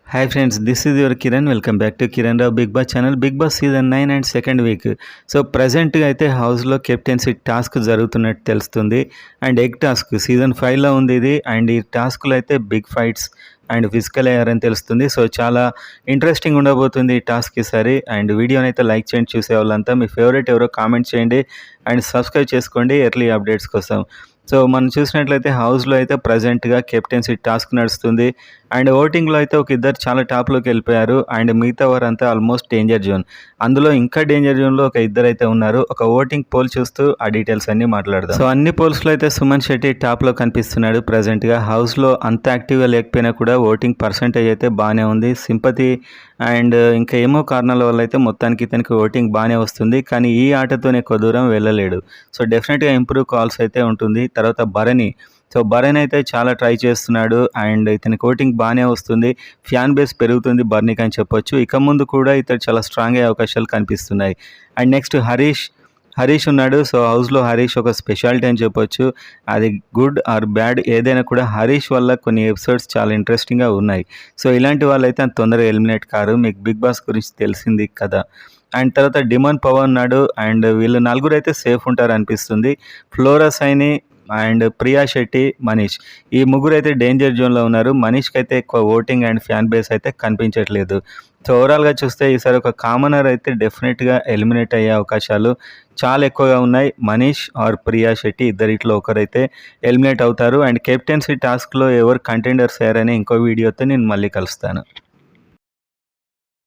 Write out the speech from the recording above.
Hi friends, this is your Kiran. Welcome back to Kiran Rao Big Boss channel. Big Boss season 9 and second week. So ప్రజెంట్గా అయితే హౌస్లో captaincy task జరుగుతున్నట్టు తెలుస్తుంది. And egg task season 5లో ఉంది ఇది. And ఈ టాస్క్లో అయితే బిగ్ ఫైట్స్ అండ్ ఫిజికల్ అయ్యారని తెలుస్తుంది. సో చాలా ఇంట్రెస్టింగ్ ఉండబోతుంది ఈ టాస్క్ ఈసారి. అండ్ వీడియోని అయితే లైక్ చేయండి, చూసే వాళ్ళంతా. మీ ఫేవరెట్ ఎవరో కామెంట్ చేయండి అండ్ సబ్స్క్రైబ్ చేసుకోండి ఎర్లీ అప్డేట్స్ కోసం. సో మనం చూసినట్లయితే హౌస్లో అయితే ప్రజెంట్గా కెప్టెన్సీ టాస్క్ నడుస్తుంది. అండ్ ఓటింగ్లో అయితే ఒక ఇద్దరు చాలా టాప్లోకి వెళ్ళిపోయారు. అండ్ మిగతా వారంతా ఆల్మోస్ట్ డేంజర్ జోన్. అందులో ఇంకా డేంజర్ జోన్లో ఒక ఇద్దరు అయితే ఉన్నారు. ఒక ఓటింగ్ పోల్ చూస్తూ ఆ డీటెయిల్స్ అన్నీ మాట్లాడదాం. సో అన్ని పోల్స్లో అయితే సుమన్ శెట్టి టాప్లో కనిపిస్తున్నాడు ప్రజెంట్గా. హౌస్లో అంత యాక్టివ్గా లేకపోయినా కూడా ఓటింగ్ పర్సంటేజ్ అయితే బాగానే ఉంది. సింపతి అండ్ ఇంకా ఏమో కారణాల వల్ల అయితే మొత్తానికి ఇతనికి ఓటింగ్ బాగానే వస్తుంది. కానీ ఈ ఆటతోనే ఎక్కువ దూరం వెళ్ళలేడు. సో డెఫినెట్గా ఇంప్రూవ్ కాల్స్ అయితే ఉంటుంది. తర్వాత భరణి, సో భరణ్ అయితే చాలా ట్రై చేస్తున్నాడు అండ్ ఇతనికి ఓటింగ్ బాగానే వస్తుంది. ఫ్యాన్ బేస్ పెరుగుతుంది బర్నీకి అని చెప్పొచ్చు. ఇక ముందు కూడా ఇతడు చాలా స్ట్రాంగ్ అయ్యే అవకాశాలు కనిపిస్తున్నాయి. అండ్ నెక్స్ట్ హరీష్ ఉన్నాడు. సో హౌస్లో హరీష్ ఒక స్పెషాలిటీ అని చెప్పొచ్చు. అది గుడ్ ఆర్ బ్యాడ్ ఏదైనా కూడా హరీష్ వల్ల కొన్ని ఎపిసోడ్స్ చాలా ఇంట్రెస్టింగ్గా ఉన్నాయి. సో ఇలాంటి వాళ్ళు అయితే అంత తొందరగా ఎలిమినేట్ కారు. మీకు బిగ్ బాస్ గురించి తెలిసింది కదా. అండ్ తర్వాత డిమాండ్ పవన్ ఉన్నాడు. అండ్ వీళ్ళు నలుగురు అయితే సేఫ్ ఉంటారు అనిపిస్తుంది. ఫ్లోరా సైని అండ్ ప్రియా శెట్టి, మనీష్, ఈ ముగ్గురు అయితే డేంజర్ జోన్లో ఉన్నారు. మనీష్కి అయితే ఎక్కువ ఓటింగ్ అండ్ ఫ్యాన్ బేస్ అయితే కనిపించట్లేదు. సో ఓవరాల్గా చూస్తే ఈసారి ఒక కామనర్ అయితే డెఫినెట్గా ఎలిమినేట్ అయ్యే అవకాశాలు చాలా ఎక్కువగా ఉన్నాయి. మనీష్ ఆర్ ప్రియా శెట్టి ఇద్దరిట్లో ఒకరైతే ఎలిమినేట్ అవుతారు. అండ్ కెప్టెన్సీ టాస్క్లో ఎవరు కంటెండర్స్ అయ్యారని ఇంకో వీడియోతో నేను మళ్ళీ కలుస్తాను.